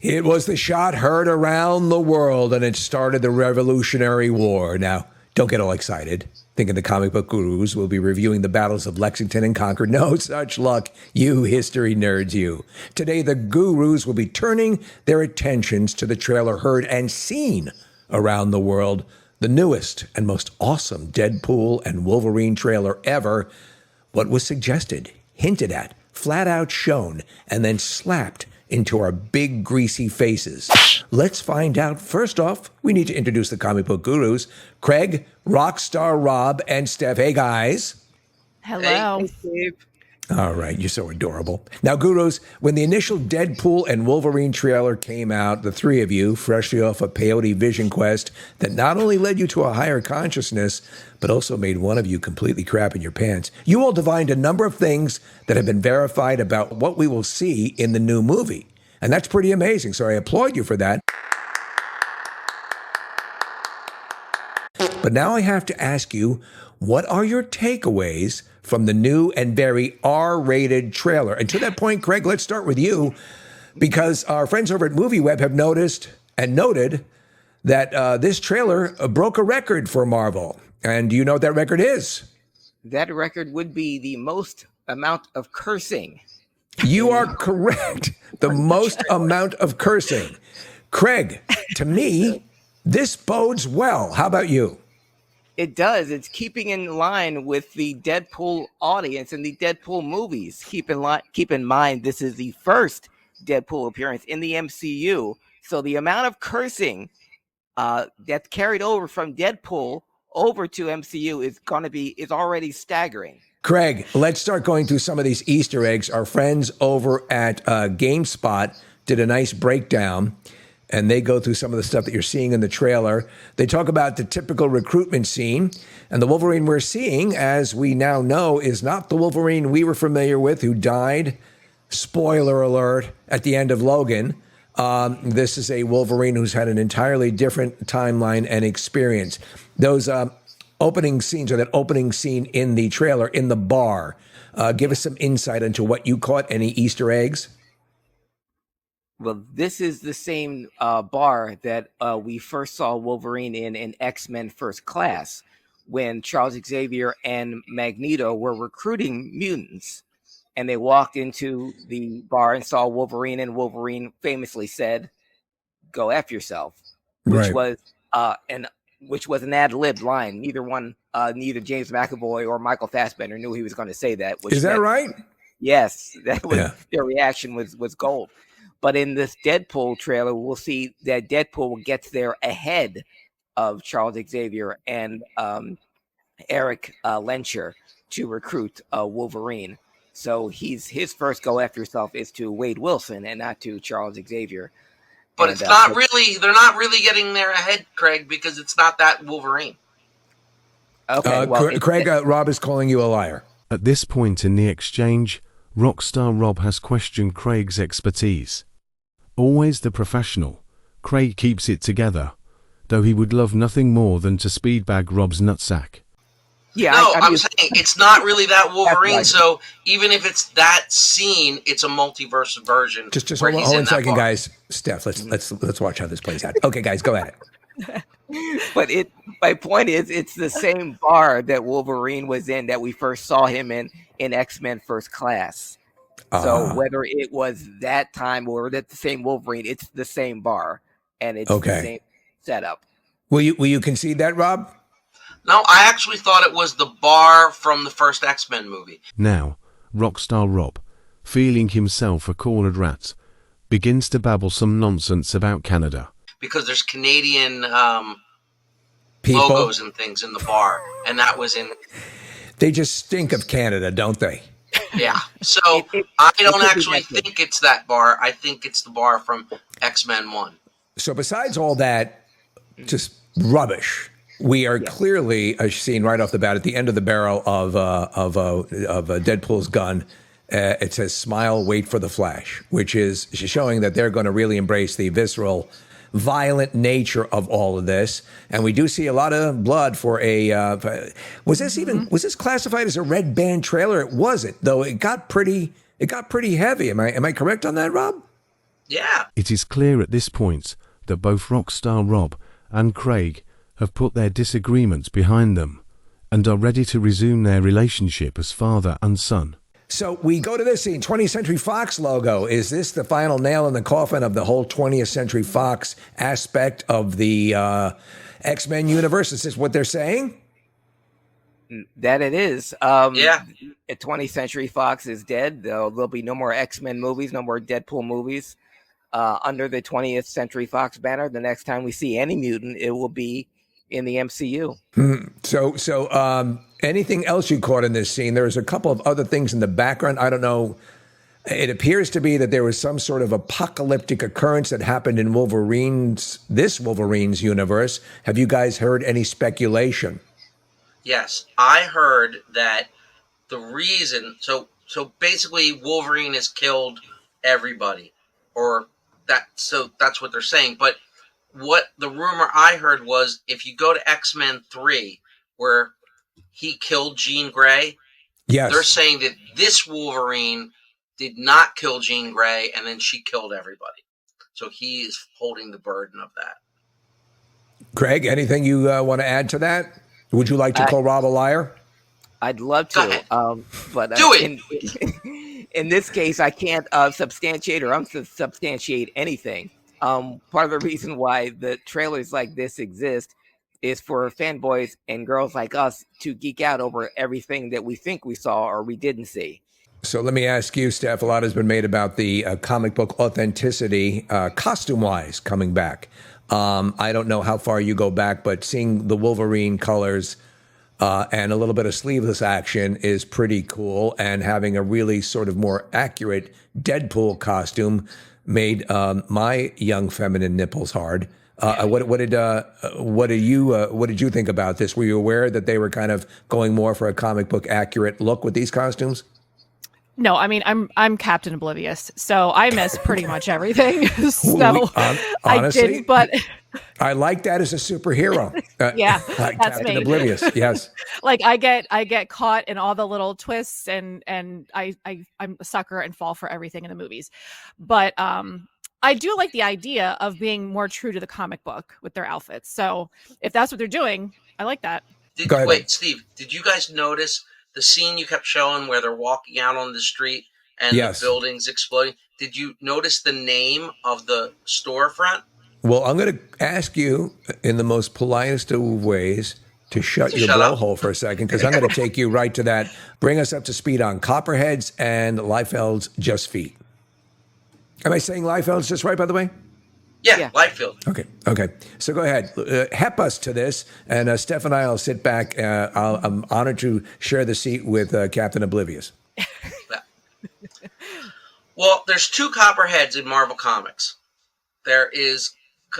It was the shot heard around the world, and it started the Revolutionary War. Now, don't get all excited, thinking the comic book gurus will be reviewing the battles of Lexington and Concord. No such luck, you history nerds, you. Today, the gurus will be turning their attentions to the trailer heard and seen around the world, the newest and most awesome Deadpool and Wolverine trailer ever. What was suggested, hinted at, flat out shown, and then slapped into our big greasy faces. Let's find out. First off, we need to introduce the comic book gurus, Craig, Rockstar Rob, and Steph. Hey, guys. Hello. Hey, Steve. All right, you're so adorable. Now, gurus, when the initial Deadpool and Wolverine trailer came out, the three of you, freshly off a peyote vision quest that not only led you to a higher consciousness, but also made one of you completely crap in your pants, you all divined a number of things that have been verified about what we will see in the new movie. And that's pretty amazing, so I applaud you for that. But now I have to ask you, what are your takeaways from the new and very R-rated trailer? And to that point, Craig, let's start with you, because our friends over at MovieWeb have noticed and noted that this trailer broke a record for Marvel. And do you know what that record is? That record would be the most amount of cursing. You are correct. The most amount of cursing. Craig, to me, this bodes well. How about you? It does. It's keeping in line with the Deadpool audience and the Deadpool movies. Keep in mind, this is the first Deadpool appearance in the MCU. So the amount of cursing that's carried over from Deadpool over to MCU is already staggering. Craig, let's start going through some of these Easter eggs. Our friends over at GameSpot did a nice breakdown, and they go through some of the stuff that you're seeing in the trailer. They talk about the typical recruitment scene, and the Wolverine we're seeing, as we now know, is not the Wolverine we were familiar with, who died, spoiler alert, at the end of Logan. This is a Wolverine who's had an entirely different timeline and experience. Those opening scenes, or that opening scene in the trailer in the bar, give us some insight into what you caught. Any Easter eggs? Well, this is the same bar that we first saw Wolverine in X-Men First Class, when Charles Xavier and Magneto were recruiting mutants. And they walked into the bar and saw Wolverine, and Wolverine famously said, "Go F yourself," which was an ad-lib line. Neither James McAvoy or Michael Fassbender knew he was going to say that. Is that right? Yes, that was their reaction was gold. But in this Deadpool trailer, we'll see that Deadpool gets there ahead of Charles Xavier and Eric Lencher to recruit Wolverine. So his first go after yourself is to Wade Wilson and not to Charles Xavier. But it's not really, they're not really getting there ahead, Craig, because it's not that Wolverine. Okay, Craig, Rob is calling you a liar. At this point in the exchange, Rockstar Rob has questioned Craig's expertise. Always the professional, Craig keeps it together, though he would love nothing more than to speedbag Rob's nutsack. Yeah, no, I'm saying it's not really that Wolverine, so even if it's that scene, it's a multiverse version. Just hold on a second, guys. Steph, let's watch how this plays out. Okay, guys, go at it. But my point is, it's the same bar that Wolverine was in that we first saw him in X-Men First Class. So whether it was that time or that the same Wolverine, it's the same bar, and it's the same setup. Will you concede that, Rob? No, I actually thought it was the bar from the first X-Men movie. Now, Rockstar Rob, feeling himself a cornered rat, begins to babble some nonsense about Canada. Because there's Canadian logos and things in the bar, and that was in... They just stink of Canada, don't they? Yeah, so I don't actually think it's that bar. I think it's the bar from X-Men 1. So besides all that just rubbish, we are clearly seeing right off the bat at the end of the barrel of Deadpool's gun, it says "Smile, wait for the flash," which is showing that they're going to really embrace the visceral, violent nature of all of this. And we do see a lot of blood for a. Was this classified as a red band trailer? It wasn't, though. It got pretty heavy. Am I correct on that, Rob? Yeah. It is clear at this point that both Rockstar Rob and Craig have put their disagreements behind them and are ready to resume their relationship as father and son. So we go to this scene, 20th Century Fox logo. Is this the final nail in the coffin of the whole 20th Century Fox aspect of the X-Men universe? Is this what they're saying? That it is. Yeah. 20th Century Fox is dead. There'll be no more X-Men movies, no more Deadpool movies under the 20th Century Fox banner. The next time we see any mutant, it will be in the MCU. So anything else you caught in this scene? There's a couple of other things in the background. I don't know. It appears to be that there was some sort of apocalyptic occurrence that happened in this Wolverine's universe. Have you guys heard any speculation? Yes, I heard that the reason. So basically, Wolverine has killed everybody, or that. So that's what they're saying. But what the rumor I heard was, if you go to X-Men 3, where he killed Jean Grey, Yes. they're saying that this Wolverine did not kill Jean Grey, and then she killed everybody. So he is holding the burden of that. Craig, anything you want to add to that? Would you like to call Rob a liar? I'd love to, but Do it. In this case, I can't substantiate or unsubstantiate anything. Part of the reason why the trailers like this exist is for fanboys and girls like us to geek out over everything that we think we saw or we didn't see. So let me ask you, Steph, a lot has been made about the comic book authenticity, costume-wise, coming back. I don't know how far you go back, but seeing the Wolverine colors and a little bit of sleeveless action is pretty cool. And having a really sort of more accurate Deadpool costume made my young feminine nipples hard. What did you think about this? Were you aware that they were kind of going more for a comic book accurate look with these costumes? No, I mean, I'm Captain Oblivious, so I miss pretty much everything. So honestly, I didn't, but I like that as a superhero. Yeah, like that's Captain me. Oblivious. Yes. Like I get caught in all the little twists, and I'm a sucker and fall for everything in the movies. But I do like the idea of being more true to the comic book with their outfits. So if that's what they're doing, I like that. Wait, Steve, did you guys notice the scene you kept showing where they're walking out on the street and Yes. the building's exploding? Did you notice the name of the storefront? Well, I'm going to ask you in the most politest of ways to shut your Shut up. blowhole for a second, because I'm going to take you right to that. Bring us up to speed on Copperhead's and Liefeld's Just Feet. Am I saying Liefeld's just right, by the way? Yeah. Lightfield. Okay. So go ahead. Hep us to this, and Steph and I will sit back. I'm honored to share the seat with Captain Oblivious. Well, there's two Copperheads in Marvel Comics. There is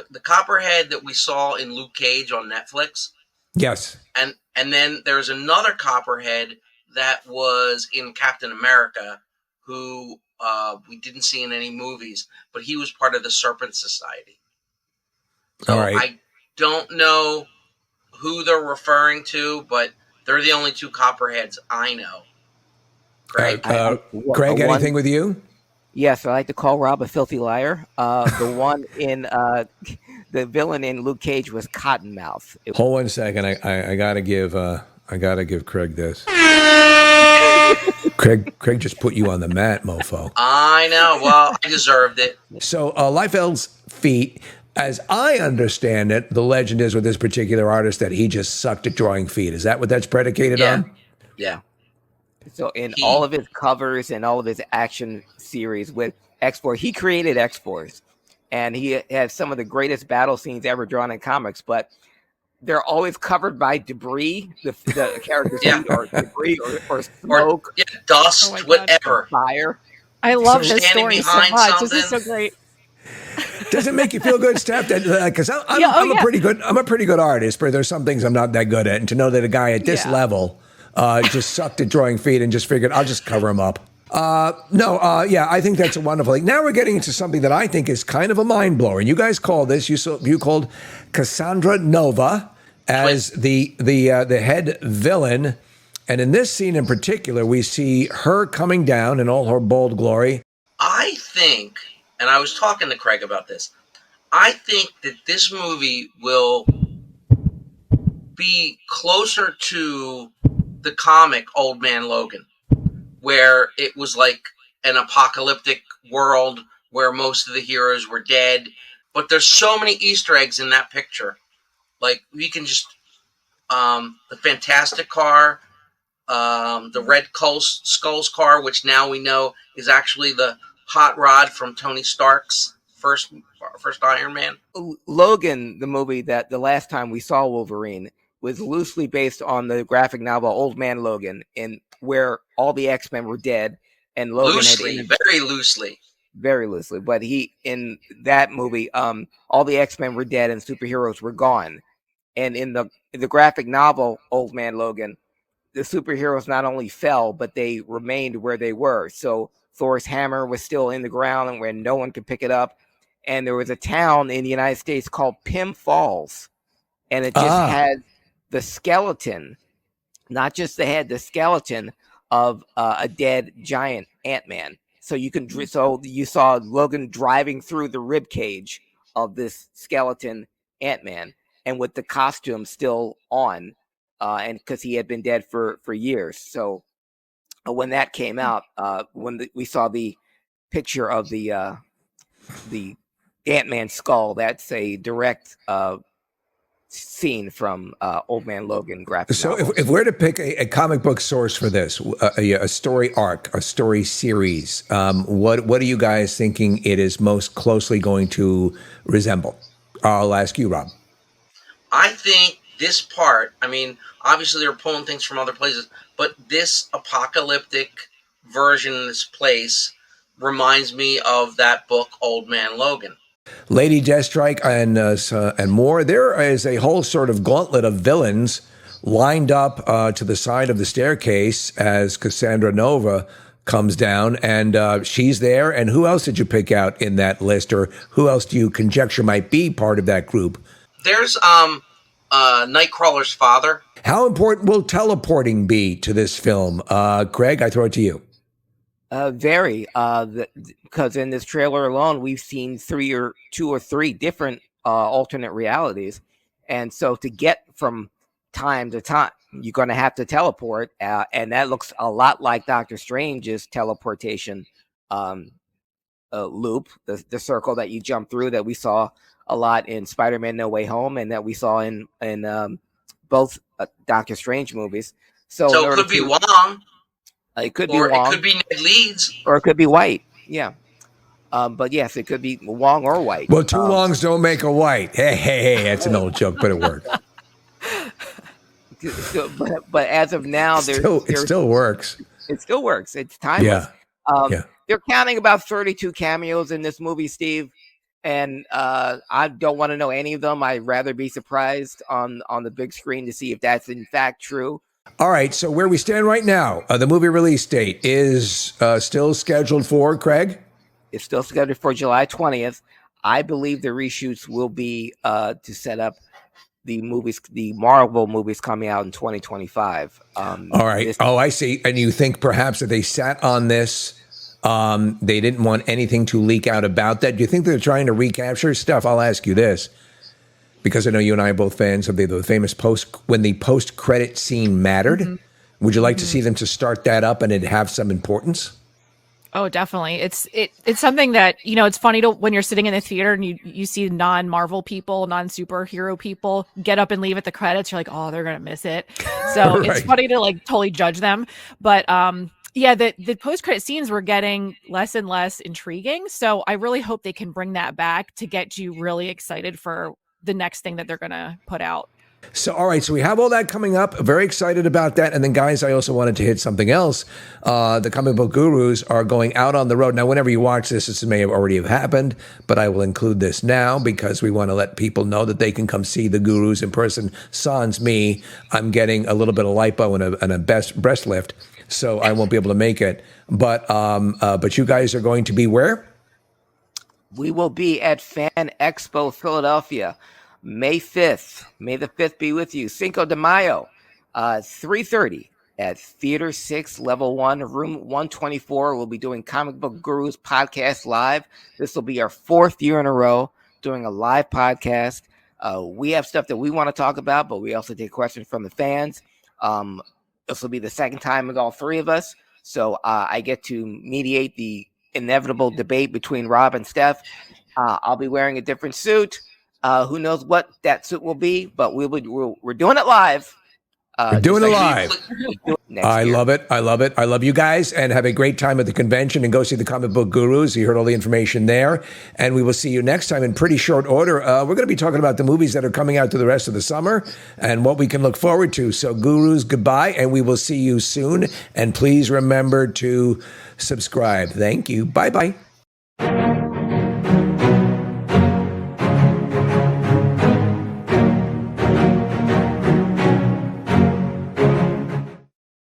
the Copperhead that we saw in Luke Cage on Netflix. Yes. And then there's another Copperhead that was in Captain America, who we didn't see in any movies, but he was part of the Serpent Society. So All right. I don't know who they're referring to, but they're the only two Copperheads I know. Craig? Craig, anything with you? Yes, I like to call Rob a filthy liar. The one in the villain in Luke Cage was Cottonmouth. Hold 1 second. I gotta give Craig this. Craig just put you on the mat, mofo. I know. Well, I deserved it. So Liefeld's feet, as I understand it, the legend is with this particular artist that he just sucked at drawing feet. Is that what that's predicated on? Yeah. So in all of his covers and all of his action series with X-Force, he created X-Force, and he has some of the greatest battle scenes ever drawn in comics, but they're always covered by debris, the characters or debris or smoke. Or dust, whatever. Fire. I love Standing this story so behind much. This is so something. great. Does it make you feel good, Steph? Because I'm a pretty good artist, but there's some things I'm not that good at, and to know that a guy at this level just sucked at drawing feet and just figured I'll just cover him up. I think that's a wonderful thing. Now we're getting into something that I think is kind of a mind blower. And you guys call this, you called Cassandra Nova as the head villain. And in this scene in particular, we see her coming down in all her bold glory. I think and I was talking to Craig about this. I think that this movie will be closer to the comic Old Man Logan, where it was like an apocalyptic world where most of the heroes were dead. But there's so many Easter eggs in that picture. Like, we can just the Fantastic car, the Red Skull's car, which now we know is actually the hot rod from Tony Stark's first Iron Man. Logan, the movie that the last time we saw Wolverine, was loosely based on the graphic novel Old Man Logan, in where all the X-Men were dead and Logan very loosely. But he, in that movie, all the X-Men were dead and superheroes were gone. And in the graphic novel Old Man Logan, the superheroes not only fell, but they remained where they were. So Thor's hammer was still in the ground and where no one could pick it up. And there was a town in the United States called Pym Falls, and it just had the skeleton, not just the head, the skeleton of a dead giant Ant-Man. So you saw Logan driving through the rib cage of this skeleton Ant-Man, and with the costume still on, and because he had been dead for years. So when that came out, we saw the picture of the Ant-Man skull, that's a direct scene from Old Man Logan graphic novels. If we're to pick a comic book source for this, a story arc, a story series, what are you guys thinking it is most closely going to resemble? I'll ask you, Rob. I think this part, I mean, obviously they're pulling things from other places, but this apocalyptic version in this place reminds me of that book, Old Man Logan. Lady Deathstrike and more. There is a whole sort of gauntlet of villains lined up to the side of the staircase as Cassandra Nova comes down, and she's there. And who else did you pick out in that list, or who else do you conjecture might be part of that group? There's Nightcrawler's father. How important will teleporting be to this film? Craig, I throw it to you. Very, because in this trailer alone, we've seen two or three different alternate realities, and so to get from time to time, you're going to have to teleport, and that looks a lot like Doctor Strange's teleportation loop, the circle that you jump through that we saw a lot in Spider-Man: No Way Home, and that we saw in both Doctor Strange movies. So it could be Wong. It could be Wong. It could be Ned Leeds. Or it could be White. Yeah. But yes, it could be Wong or White. Well, two Longs don't make a White. Hey, that's an old joke, but it worked. But as of now, it still works. It still works. It's timeless. Yeah. They're counting about 32 cameos in this movie, Steve. And I don't want to know any of them. I'd rather be surprised on the big screen to see if that's in fact true. All right, so where we stand right now, the movie release date is still scheduled for, Craig? It's still scheduled for July 20th. I believe the reshoots will be to set up the Marvel movies coming out in 2025. All right. I see. And you think perhaps that they sat on this, they didn't want anything to leak out about that? Do you think they're trying to recapture stuff? I'll ask you this, because I know you and I are both fans of the famous when the post-credit scene mattered. Mm-hmm. Would you like to see them to start that up and it have some importance? Oh, definitely. It's something that, it's funny when you're sitting in the theater and you see non-Marvel people, non-superhero people get up and leave at the credits. You're like, oh, they're going to miss it. So right. It's funny to totally judge them. But the post-credit scenes were getting less and less intriguing. So I really hope they can bring that back to get you really excited for the next thing that they're going to put out. So, all right. So we have all that coming up. Very excited about that. And then, guys, I also wanted to hit something else. The comic book gurus are going out on the road. Now, whenever you watch this may have already happened, but I will include this now because we want to let people know that they can come see the gurus in person. Sans me, I'm getting a little bit of lipo and a breast lift, so I won't be able to make it. But you guys are going to be where? We will be at Fan Expo Philadelphia, May 5th. May the 5th be with you. Cinco de Mayo, 3:30. at Theater 6, Level 1, Room 124. We'll be doing Comic Book Gurus Podcast Live. This will be our 4th year in a row doing a live podcast. We have stuff that we want to talk about, but we also take questions from the fans. This will be the second time with all 3 of us. So I get to mediate the inevitable debate between Rob and Steph. I'll be wearing a different suit. Who knows what that suit will be, but we're doing it live. We're doing it live. I love it. I love it. I love you guys, and have a great time at the convention and go see the Comic Book Gurus. You heard all the information there, and we will see you next time in pretty short order. We're going to be talking about the movies that are coming out to the rest of the summer and what we can look forward to. So Gurus, goodbye, and we will see you soon. And please remember to subscribe. Thank you. Bye-bye.